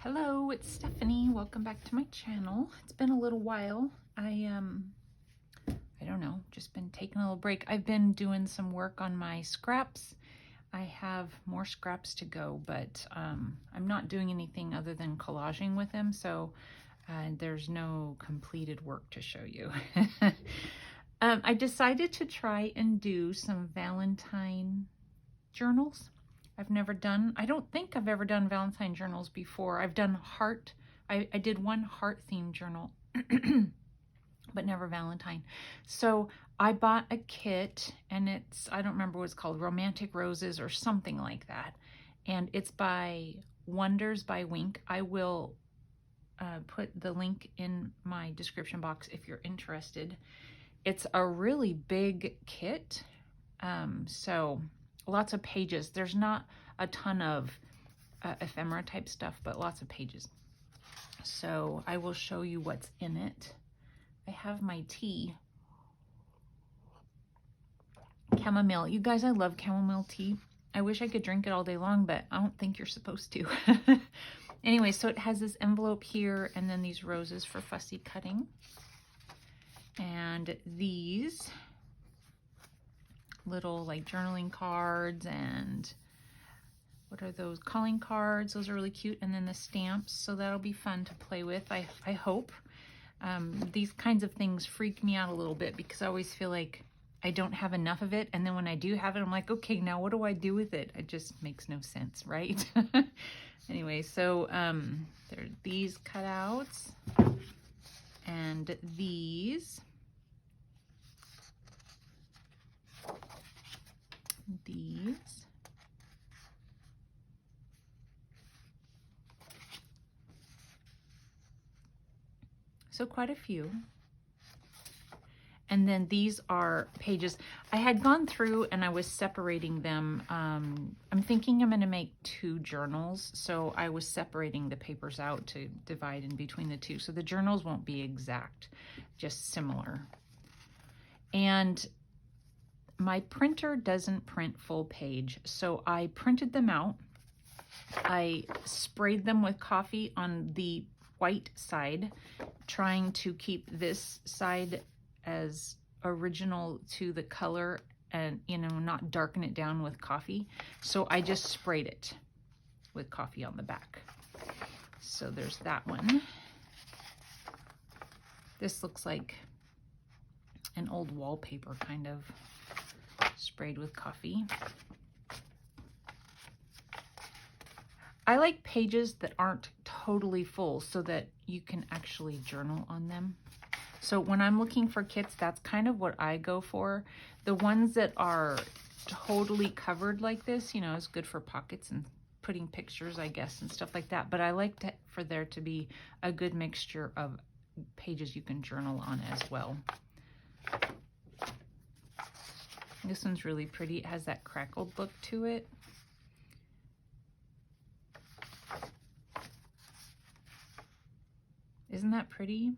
Hello, it's Stephanie. Welcome back to my channel. It's been a little while. I don't know, just been taking a little break. I've been doing some work on my scraps. I have more scraps to go, but I'm not doing anything other than collaging with them, so there's no completed work to show you. I decided to try and do some Valentine journals. I don't think I've ever done Valentine journals before. I've done heart. I did one heart themed journal, but never Valentine. So I bought a kit, and I don't remember what it's called, Romantic Roses or something like that. And it's by WondersByWink. I will put the link in my description box if you're interested. It's a really big kit. So lots of pages. There's not a ton of ephemera type stuff, but lots of pages. So I will show you what's in it. I have my tea. Chamomile. You guys, I love chamomile tea. I wish I could drink it all day long, but I don't think you're supposed to. Anyway, so it has this envelope here and then these roses for fussy cutting. And these little like journaling cards, and what are those, calling cards? Those are really cute. And then the stamps, so that'll be fun to play with, I hope. These kinds of things freak me out a little bit because I always feel like I don't have enough of it, and then when I do have it, I'm like, okay, now what do I do with it? It just makes no sense, right? Anyway, so there are these cutouts and these. So quite a few. And then these are pages. I had gone through and I was separating them. I'm thinking I'm going to make 2 journals. So I was separating the papers out to divide in between the 2. So the journals won't be exact, just similar. And my printer doesn't print full page, so I printed them out. I sprayed them with coffee on the white side, trying to keep this side as original to the color and, you know, not darken it down with coffee. So I just sprayed it with coffee on the back. So there's that one. This looks like an old wallpaper, kind of sprayed with coffee. I like pages that aren't totally full so that you can actually journal on them. So when I'm looking for kits, that's kind of what I go for. The ones that are totally covered like this, you know, is good for pockets and putting pictures, I guess, and stuff like that. But I like for there to be a good mixture of pages you can journal on as well. This one's really pretty. It has that crackled look to it. Isn't that pretty?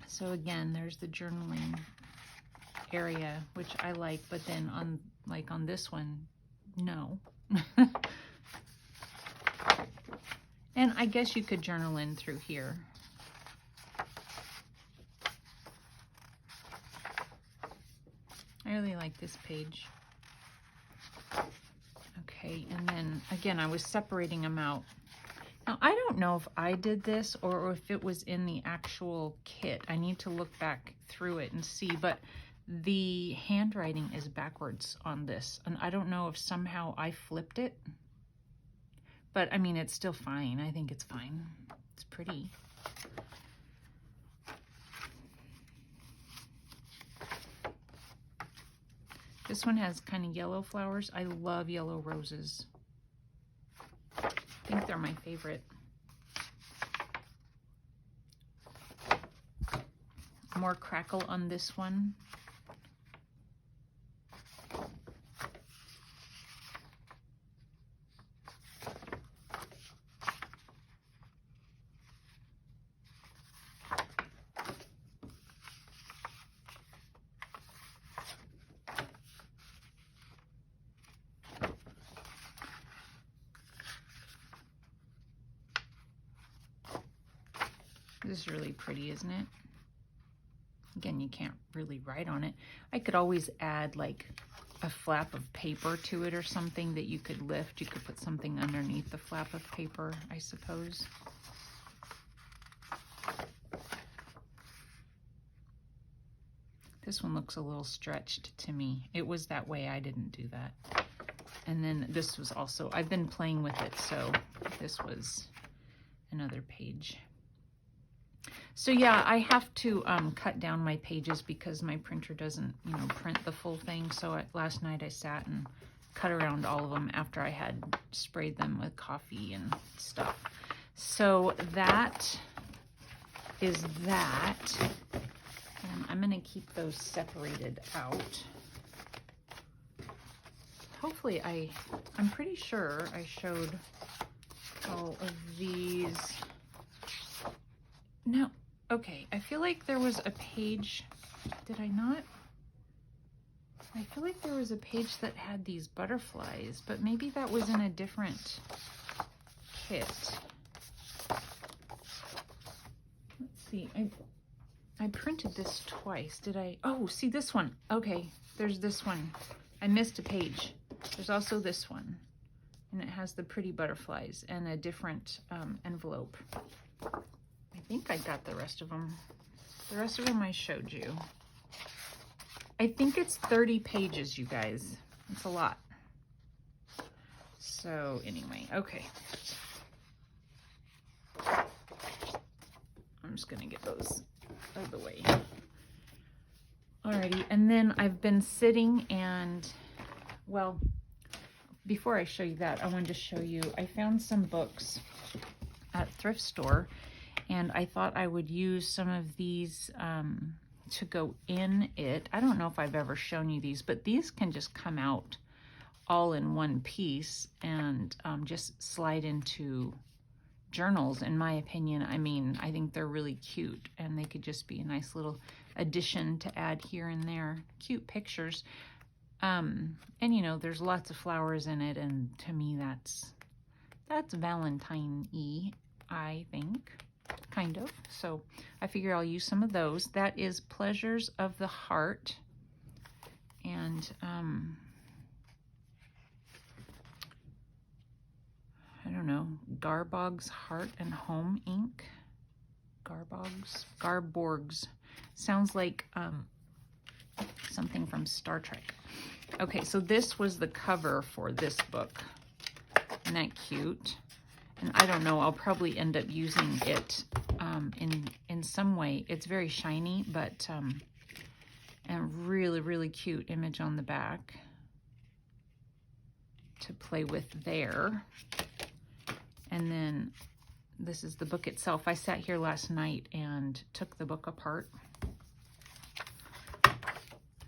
So again, there's the journaling area, which I like, but then on this one, no. And I guess you could journal in through here. I really like this page. Okay, and then again, I was separating them out. Now, I don't know if I did this or if it was in the actual kit. I need to look back through it and see, but the handwriting is backwards on this. And I don't know if somehow I flipped it. But, I mean, it's still fine. I think it's fine. It's pretty. This one has kind of yellow flowers. I love yellow roses. I think they're my favorite. More crackle on this one. This is really pretty, isn't it? Again, you can't really write on it. I could always add like a flap of paper to it or something that you could lift. You could put something underneath the flap of paper, I suppose. This one looks a little stretched to me. It was that way, I didn't do that. And then this was also, I've been playing with it, so this was another page. So yeah, I have to cut down my pages because my printer doesn't, you know, print the full thing. So last night I sat and cut around all of them after I had sprayed them with coffee and stuff. So that is that. I'm going to keep those separated out. Hopefully I'm pretty sure I showed all of these. No. Okay, I feel like there was a page, did I not? I feel like there was a page that had these butterflies, but maybe that was in a different kit. Let's see, I printed this twice, did I? Oh, see this one. Okay, there's this one. I missed a page. There's also this one, and it has the pretty butterflies and a different envelope. I think I got the rest of them. The rest of them I showed you. I think it's 30 pages, you guys. It's a lot. So anyway, okay. I'm just gonna get those out of the way. Alrighty, and then I've been sitting and, well, before I show you that, I wanted to show you, I found some books at a thrift store. And I thought I would use some of these to go in it. I don't know if I've ever shown you these, but these can just come out all in one piece and just slide into journals, in my opinion. I mean, I think they're really cute and they could just be a nice little addition to add here and there. Cute pictures. And you know, there's lots of flowers in it, and to me that's Valentine-y, I think. Kind of. So I figure I'll use some of those. That is Pleasures of the Heart. And I don't know, Garbog's Heart and Home ink. Garborg's. Sounds like something from Star Trek. Okay, so this was the cover for this book. Isn't that cute? And I don't know, I'll probably end up using it in some way. It's very shiny, but and really, really cute image on the back to play with there. And then this is the book itself. I sat here last night and took the book apart.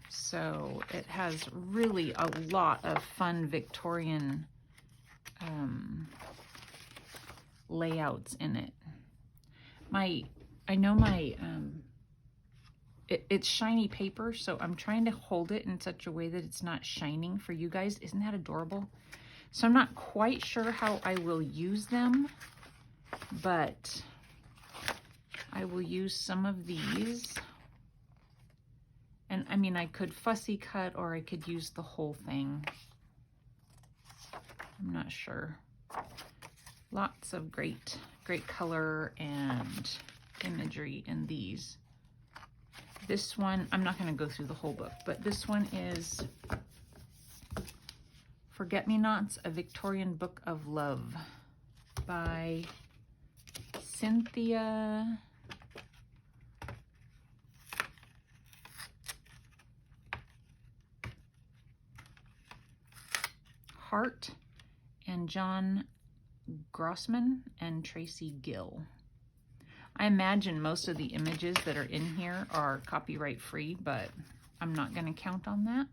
So it has really a lot of fun Victorian layouts in it. I know it's shiny paper, so I'm trying to hold it in such a way that it's not shining for you guys. Isn't that adorable? So I'm not quite sure how I will use them, but I will use some of these. And I mean, I could fussy cut or I could use the whole thing. I'm not sure. Lots of great color and imagery in these. This one, I'm not going to go through the whole book, but this one is Forget-Me-Nots, A Victorian Book of Love by Cynthia Hart and John Grossman and Tracy Gill. I imagine most of the images that are in here are copyright free, but I'm not going to count on that.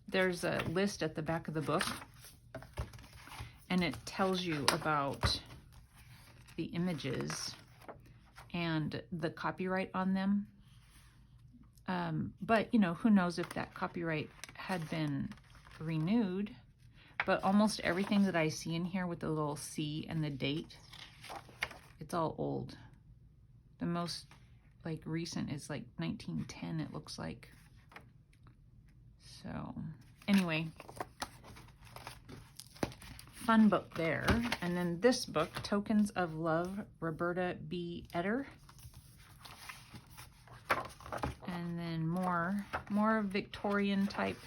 There's a list at the back of the book, and it tells you about the images and the copyright on them. But, you know, who knows if that copyright had been renewed. But almost everything that I see in here with the little C and the date, it's all old. The most like recent is like 1910, it looks like. So anyway, fun book there. And then this book, Tokens of Love, Roberta B. Eder. And then more Victorian type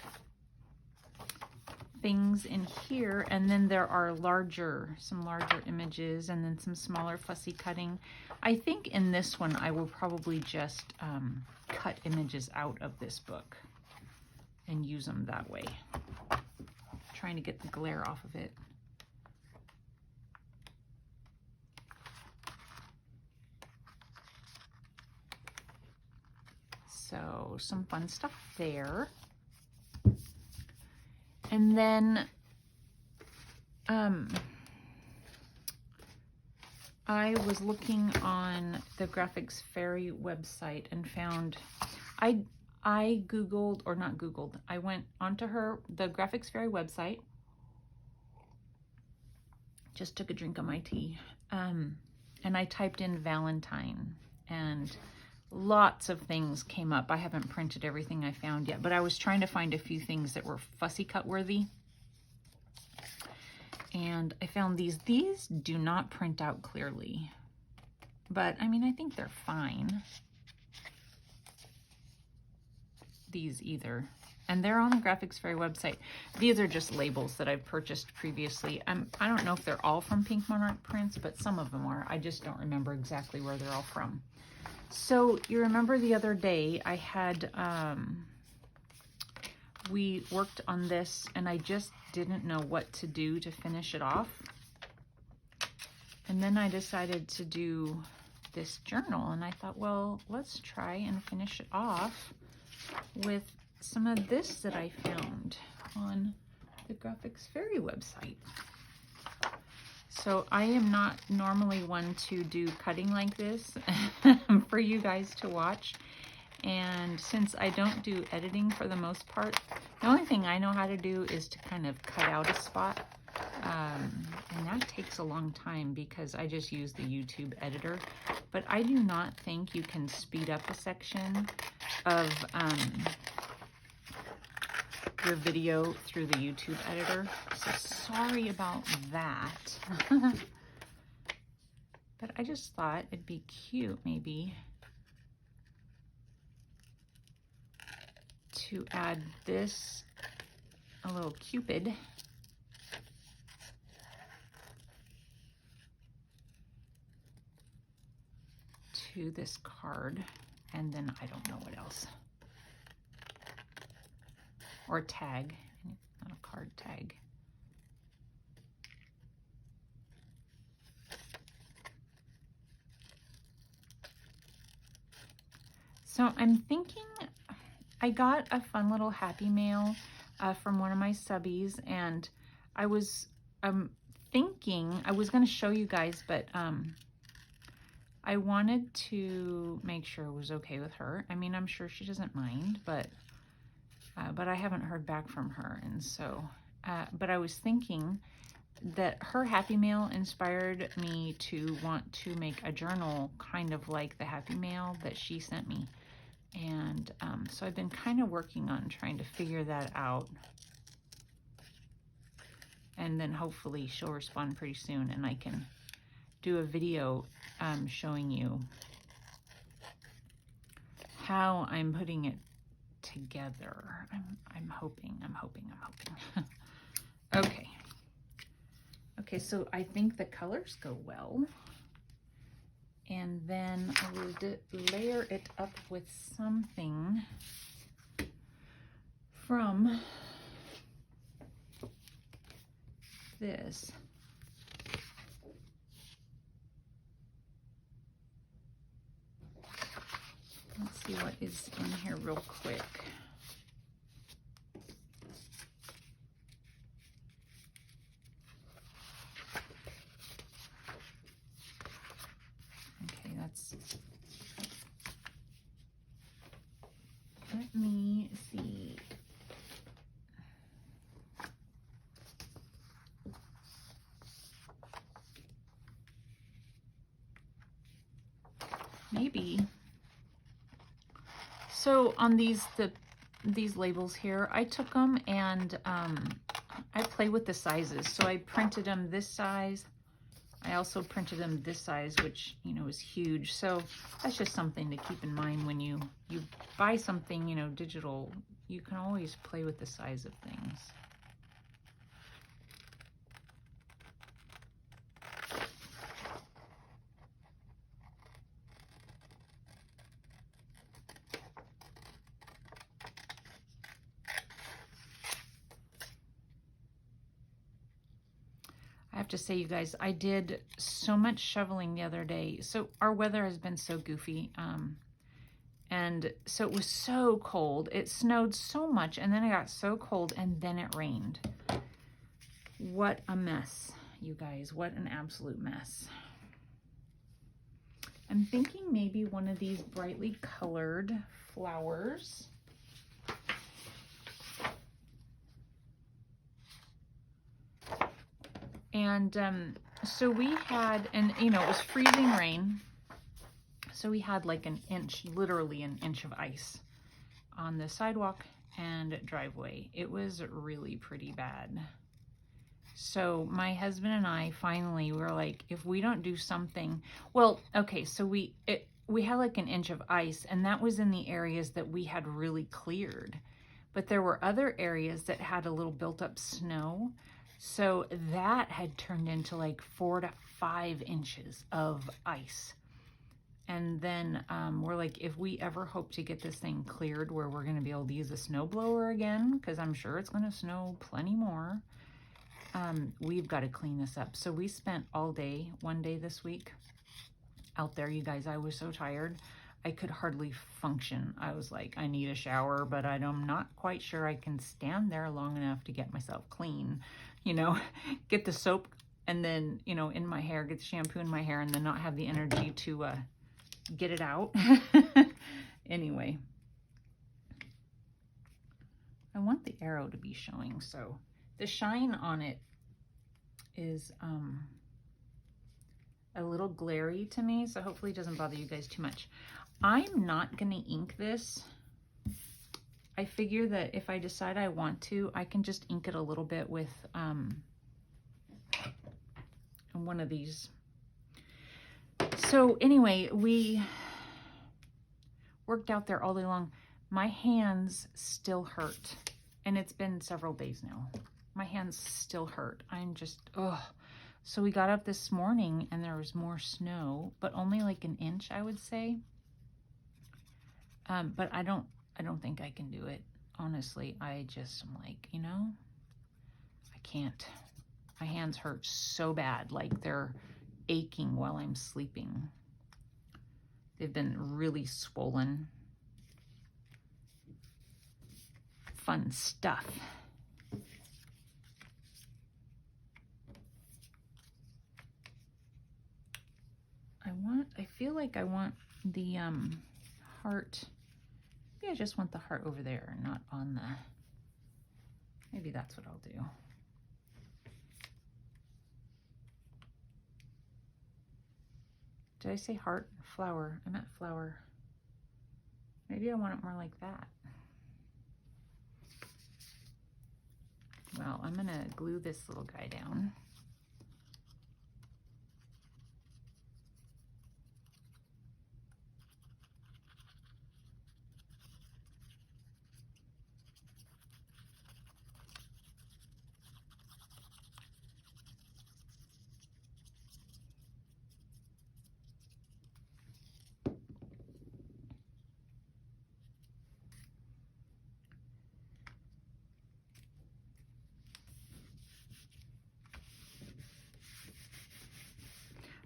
things in here. And then there are some larger images, and then some smaller fussy cutting. I think in this one I will probably just cut images out of this book and use them that way. Trying to get the glare off of it. So some fun stuff there. And then I was looking on the Graphics Fairy website and found, I Googled, or not Googled, I went onto the Graphics Fairy website, just took a drink of my tea, and I typed in Valentine, and lots of things came up. I haven't printed everything I found yet, but I was trying to find a few things that were fussy cut worthy. And I found these. These do not print out clearly, but I mean, I think they're fine. These either. And they're on the Graphics Fairy website. These are just labels that I've purchased previously. I don't know if they're all from Pink Monarch Prints, but some of them are. I just don't remember exactly where they're all from. So you remember the other day I had, we worked on this and I just didn't know what to do to finish it off. And then I decided to do this journal, and I thought, well, let's try and finish it off with some of this that I found on the Graphics Fairy website. So I am not normally one to do cutting like this for you guys to watch. And since I don't do editing for the most part, the only thing I know how to do is to kind of cut out a spot. And that takes a long time because I just use the YouTube editor. But I do not think you can speed up a section of your video through the YouTube editor. So sorry about that. But I just thought it'd be cute maybe to add this, a little Cupid, to this card, and then I don't know what else. Or tag, not a card, tag. So I'm thinking, I got a fun little happy mail from one of my subbies, and I was thinking, I was going to show you guys, but I wanted to make sure it was okay with her. I mean, I'm sure she doesn't mind, but I haven't heard back from her. And so, but I was thinking that her happy mail inspired me to want to make a journal kind of like the happy mail that she sent me. And so I've been kind of working on trying to figure that out. And then hopefully she'll respond pretty soon and I can do a video showing you how I'm putting it together. I'm hoping. Okay, so I think the colors go well. And then I will layer it up with something from this. Let's see what is in here real quick. Okay, let me see. maybe. So on these labels here, I took them and I play with the sizes. So I printed them this size. I also printed them this size, which, you know, is huge. So that's just something to keep in mind when you buy something, you know, digital. You can always play with the size of things. I have to say, you guys, I did so much shoveling the other day. So our weather has been so goofy. And so it was so cold. It snowed so much, and then it got so cold, and then it rained. What a mess, you guys. What an absolute mess. I'm thinking maybe one of these brightly colored flowers. And so we had, and you know, it was freezing rain. So we had like an inch, literally an inch of ice on the sidewalk and driveway. It was really pretty bad. So my husband and I finally were like, if we don't do something, well, okay, so we had like an inch of ice, and that was in the areas that we had really cleared. But there were other areas that had a little built up snow. So that had turned into like 4 to 5 inches of ice. And then we're like, if we ever hope to get this thing cleared where we're going to be able to use a snowblower again, because I'm sure it's going to snow plenty more, we've got to clean this up. So we spent all day, one day this week, out there, you guys. I was so tired. I could hardly function. I was like, I need a shower, but I'm not quite sure I can stand there long enough to get myself clean. You know, get the soap and then, you know, in my hair, get the shampoo in my hair, and then not have the energy to get it out. Anyway, I want the arrow to be showing, so the shine on it is a little glary to me, so hopefully it doesn't bother you guys too much. I'm not gonna ink this. I figure that if I decide I want to, I can just ink it a little bit with one of these. So anyway, we worked out there all day long. My hands still hurt, and it's been several days now. My hands still hurt. I'm just, ugh. So we got up this morning and there was more snow, but only like an inch, I would say. But I don't think I can do it. Honestly, I just am like, you know, I can't. My hands hurt so bad, like they're aching while I'm sleeping. They've been really swollen. Fun stuff. I feel like I want the heart. Maybe I just want the heart over there, not on the, maybe that's what I'll do. Did I say heart? Flower. I meant flower. Maybe I want it more like that. Well, I'm gonna glue this little guy down.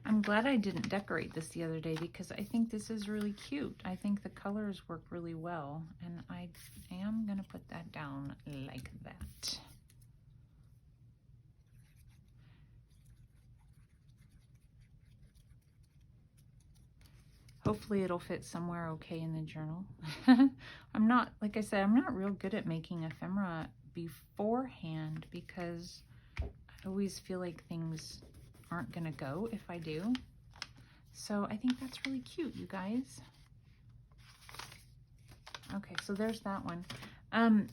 I'm glad I didn't decorate this the other day because I think this is really cute. I think the colors work really well, and I am gonna put that down like that. Hopefully it'll fit somewhere okay in the journal. I'm not, like I said, I'm not real good at making ephemera beforehand because I always feel like things aren't gonna go if I do. So I think that's really cute, you guys. Okay, so there's that one. I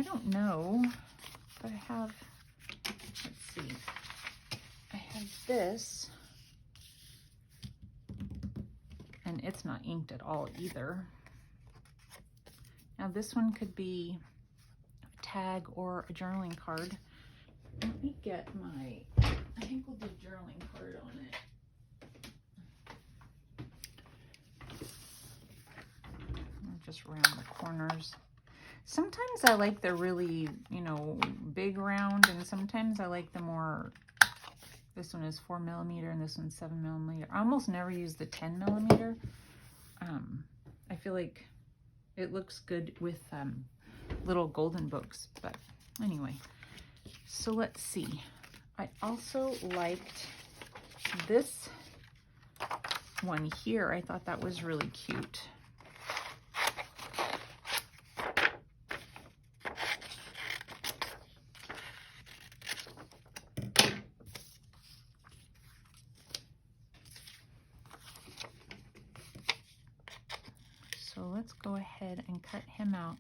don't know, but I have, let's see, I have this, and it's not inked at all either. Now this one could be a tag or a journaling card. Let me get my, I think we'll do journaling card on it. Just round the corners. Sometimes I like the really, you know, big round, and sometimes I like the more, this one is 4mm and this one's 7mm. I almost never use the 10mm. I feel like it looks good with little golden books, but anyway. So let's see. I also liked this one here. I thought that was really cute. So let's go ahead and cut him out.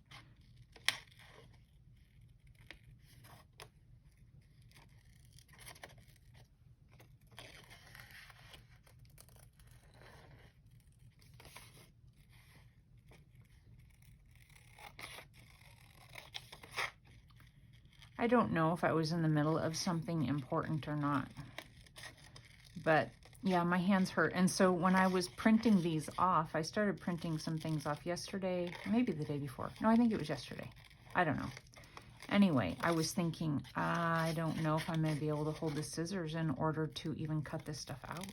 I don't know if I was in the middle of something important or not, but yeah, my hands hurt. And so when I was printing these off, I started printing some things off yesterday, maybe the day before. No, I think it was yesterday. I don't know. Anyway, I was thinking, I don't know if I'm going to be able to hold the scissors in order to even cut this stuff out.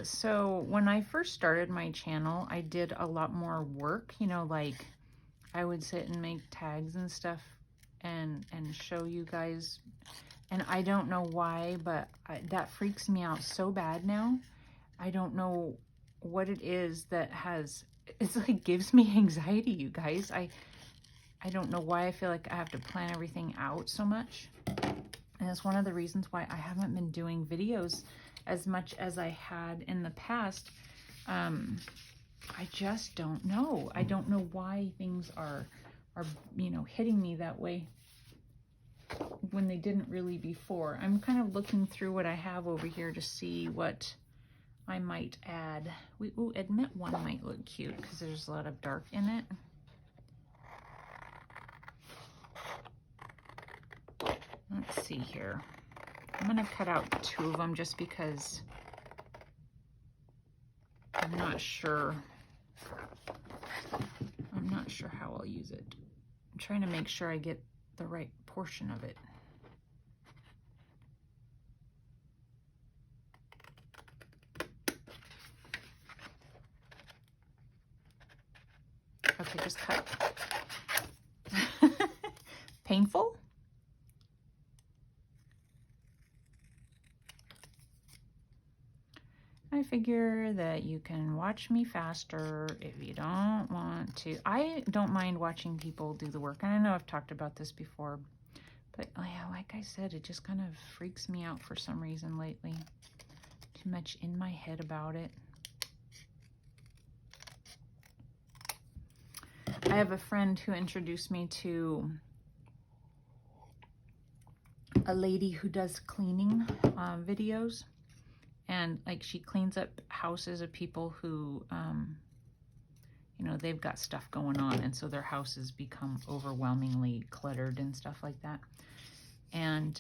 So when I first started my channel, I did a lot more work, you know, like I would sit and make tags and stuff and show you guys. And I don't know why, but that freaks me out so bad now. I don't know what it is that it's like gives me anxiety, you guys. I don't know why I feel like I have to plan everything out so much. And it's one of the reasons why I haven't been doing videos as much as I had in the past. I just don't know. I don't know why things are, you know, hitting me that way when they didn't really before. I'm kind of looking through what I have over here to see what I might add. Ooh, admit one might look cute because there's a lot of dark in it. Let's see here. I'm going to cut out 2 of them just because I'm not sure how I'll use it. I'm trying to make sure I get the right portion of it. Okay, just cut. Painful? I figure that you can watch me faster if you don't want to. I don't mind watching people do the work. And I know I've talked about this before, but yeah, like I said, it just kind of freaks me out for some reason lately. Too much in my head about it. I have a friend who introduced me to a lady who does cleaning videos. And like she cleans up houses of people who, you know, they've got stuff going on. And so their houses become overwhelmingly cluttered and stuff like that. And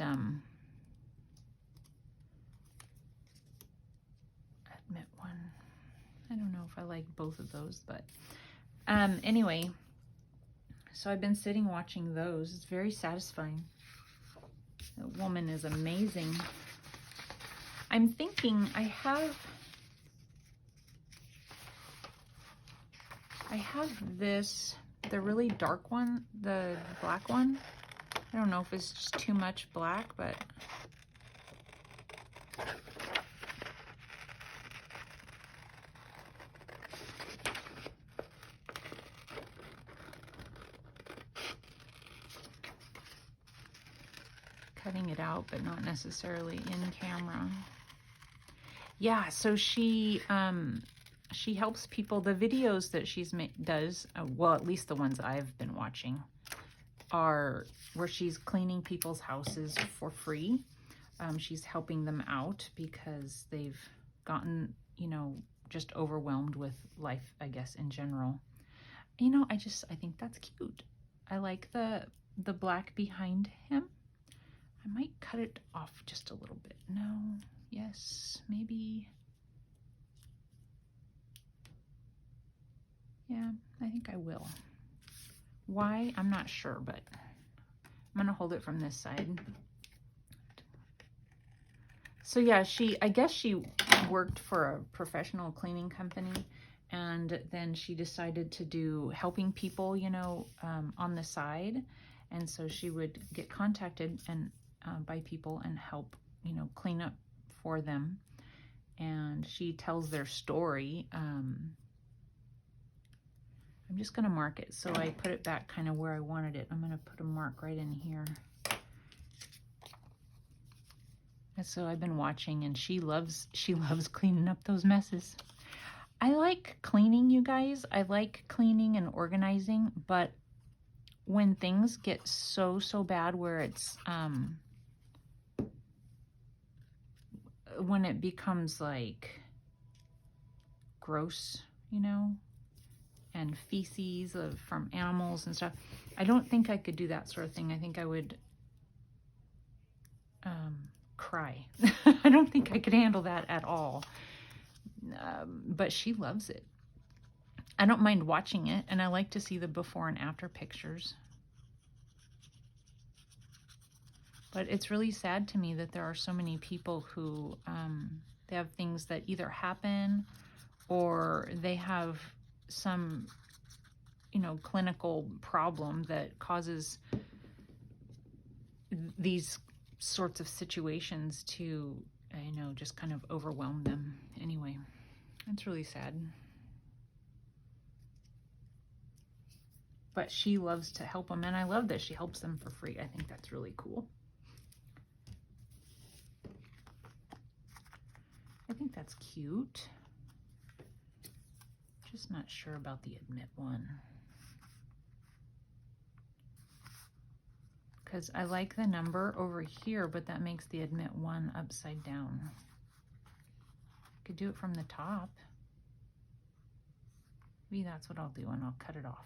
admit one. I don't know if I like both of those, but anyway, so I've been sitting watching those. It's very satisfying. That woman is amazing. I'm thinking I have this the really dark one, the black one. I don't know if it's just too much black, but cutting it out, but not necessarily in camera. Yeah, so she helps people. The videos that she's does, well, at least the ones I've been watching, are where she's cleaning people's houses for free. She's helping them out because they've gotten, you know, just overwhelmed with life, I guess, in general. You know, I think that's cute. I like the black behind him. I might cut it off just a little bit. No, yes, maybe. Yeah, I think I will. Why? I'm not sure, but I'm gonna hold it from this side. So yeah, I guess she worked for a professional cleaning company, and then she decided to do helping people, you know, on the side. And so she would get contacted and by people and help, you know, clean up for them. And she tells their story. I'm just going to mark it. So I put it back kind of where I wanted it. I'm going to put a mark right in here. And so I've been watching, and she loves cleaning up those messes. I like cleaning, you guys. I like cleaning and organizing, but when things get so bad where it's when it becomes like gross, you know, and feces from animals and stuff, I don't think I could do that sort of thing. I think I would cry. I don't think I could handle that at all. But she loves it. I don't mind watching it, and I like to see the before and after pictures. But it's really sad to me that there are so many people who they have things that either happen or they have some, you know, clinical problem that causes these sorts of situations to, you know, just kind of overwhelm them. Anyway, it's really sad. But she loves to help them, and I love that she helps them for free. I think that's really cool. I think that's cute. Just not sure about the admit one. Because I like the number over here, but that makes the admit one upside down. Could do it from the top. Maybe that's what I'll do, and I'll cut it off.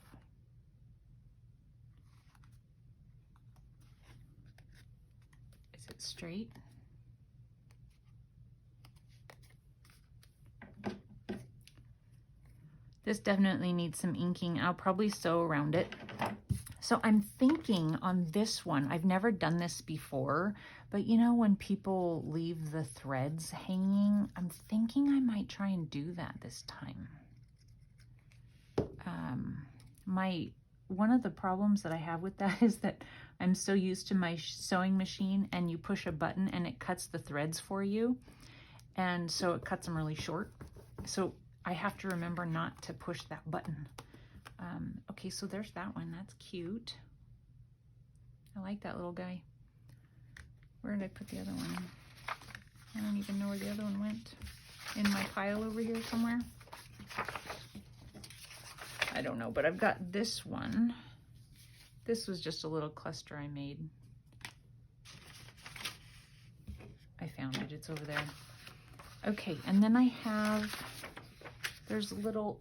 Is it straight? This definitely needs some inking. I'll probably sew around it. So I'm thinking on this one, I've never done this before, but you know, when people leave the threads hanging, I'm thinking I might try and do that this time. One of the problems that I have with that is that I'm so used to my sewing machine, and you push a button and it cuts the threads for you. And so it cuts them really short. So I have to remember not to push that button. Okay, so there's that one. That's cute. I like that little guy. Where did I put the other one? I don't even know where the other one went. In my pile over here somewhere. I don't know, but I've got this one. This was just a little cluster I made. I found it. It's over there. Okay, and then I have, there's a little,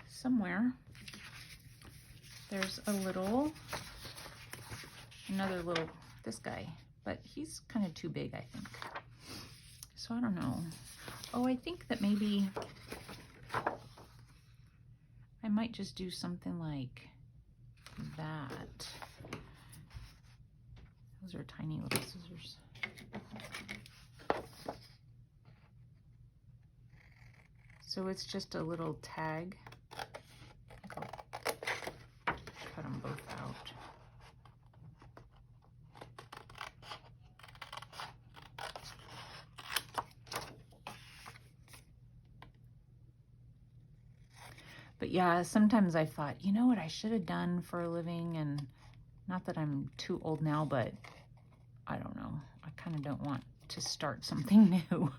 somewhere, there's a little, another little, this guy, but he's kind of too big, I think. So I don't know. Oh, I think that maybe I might just do something like that. Those are tiny little scissors. So it's just a little tag. I'll cut them both out. But yeah, sometimes I thought, you know what I should have done for a living, and not that I'm too old now, but I don't know. I kind of don't want to start something new.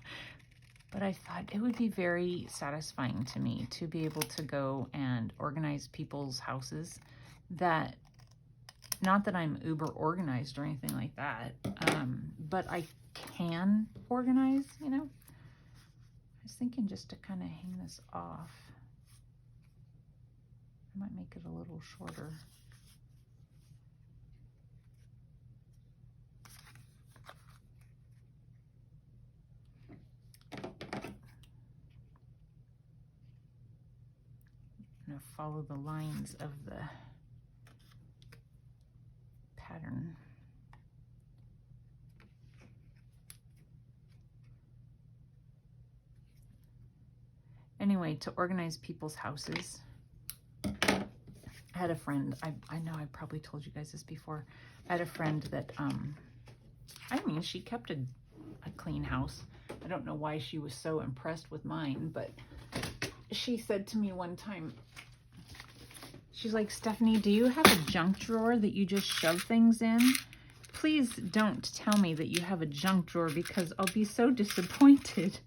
But I thought it would be very satisfying to me to be able to go and organize people's houses. That, not that I'm uber organized or anything like that, but I can organize, you know. I was thinking just to kind of hang this off. I might make it a little shorter. I'm going to follow the lines of the pattern. Anyway, to organize people's houses, I had a friend, I know I probably told you guys this before. I had a friend that, I mean, she kept a clean house. I don't know why she was so impressed with mine, but she said to me one time, she's like, Stephanie, do you have a junk drawer that you just shove things in? Please don't tell me that you have a junk drawer, because I'll be so disappointed.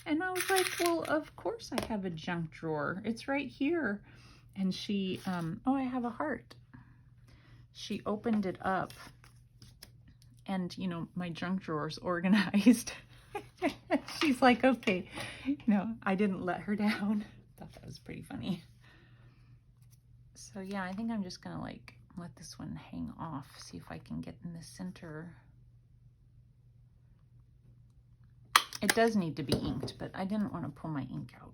And I was like, well, of course I have a junk drawer. It's right here. And she, oh, I have a heart. She opened it up, and, you know, my junk drawer's organized. She's like, okay. No, I didn't let her down. Thought that was pretty funny. So yeah, I think I'm just gonna like let this one hang off, see if I can get in the center. It does need to be inked, but I didn't want to pull my ink out.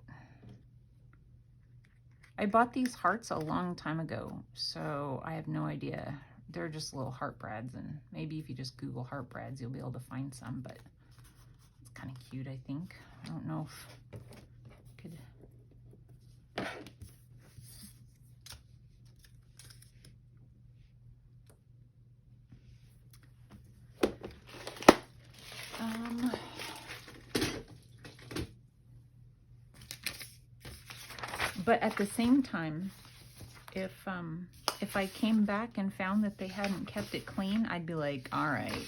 I bought these hearts a long time ago, so I have no idea. They're just little heart brads, and maybe if you just Google heart brads, you'll be able to find some, but it's kind of cute, I think. I don't know if I could... But at the same time, if I came back and found that they hadn't kept it clean, I'd be like, all right,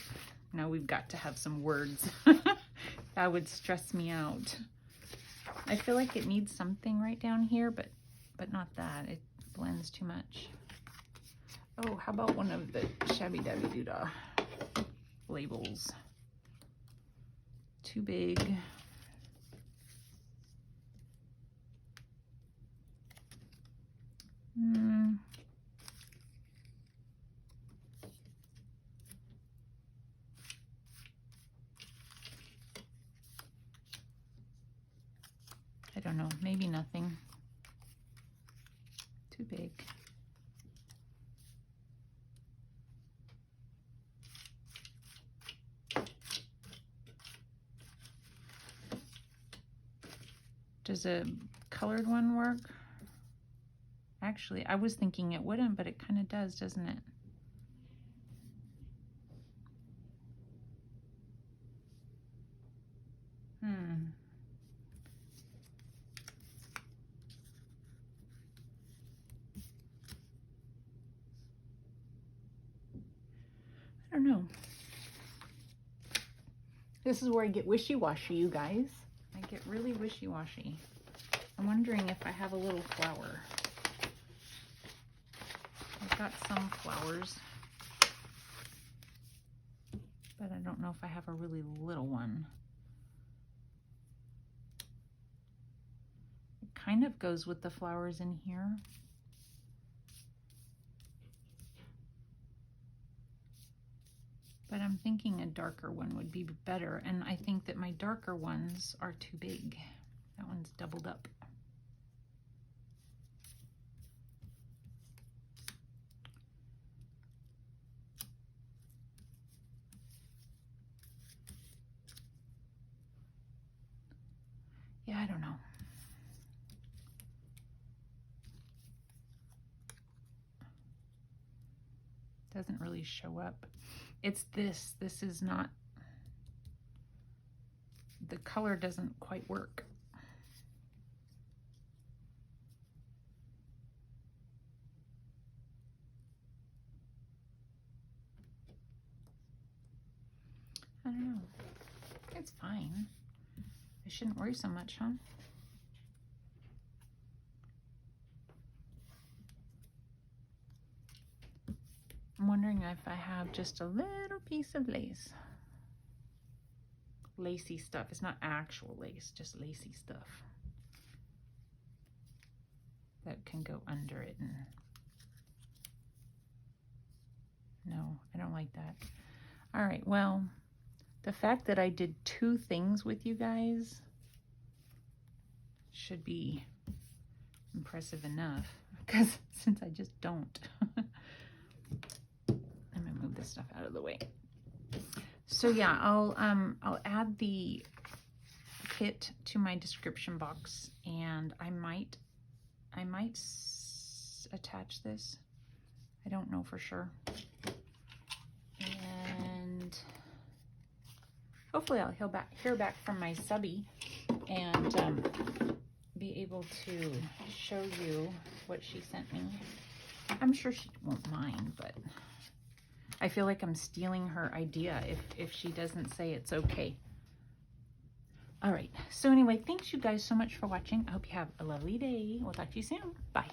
now we've got to have some words. That would stress me out. I feel like it needs something right down here, but not that. It blends too much. Oh, how about one of the Shabby Dabby Doodah labels? Too big. I don't know, maybe nothing. Too big. Does a colored one work? Actually, I was thinking it wouldn't, but it kind of does, doesn't it? I don't know. This is where I get wishy-washy, you guys. I get really wishy-washy. I'm wondering if I have a little flower. I've got some flowers, but I don't know if I have a really little one. It kind of goes with the flowers in here. But I'm thinking a darker one would be better, and I think that my darker ones are too big. That one's doubled up. Yeah, I don't know. doesn't really show up. It's this. This is not, the color doesn't quite work. I don't know. It's fine. I shouldn't worry so much, huh? I'm wondering if I have just a little piece of lace. Lacy stuff. It's not actual lace, just lacy stuff that can go under it. And no, I don't like that. All right, well, the fact that I did 2 things with you guys should be impressive enough, because since I just don't. I'm gonna move this stuff out of the way. So yeah, I'll add the kit to my description box, and I might attach this. I don't know for sure. And hopefully I'll hear back from my subby and be able to show you what she sent me. I'm sure she won't mind, but I feel like I'm stealing her idea if she doesn't say it's okay. All right, so anyway, thanks you guys so much for watching. I hope you have a lovely day. We'll talk to you soon. Bye.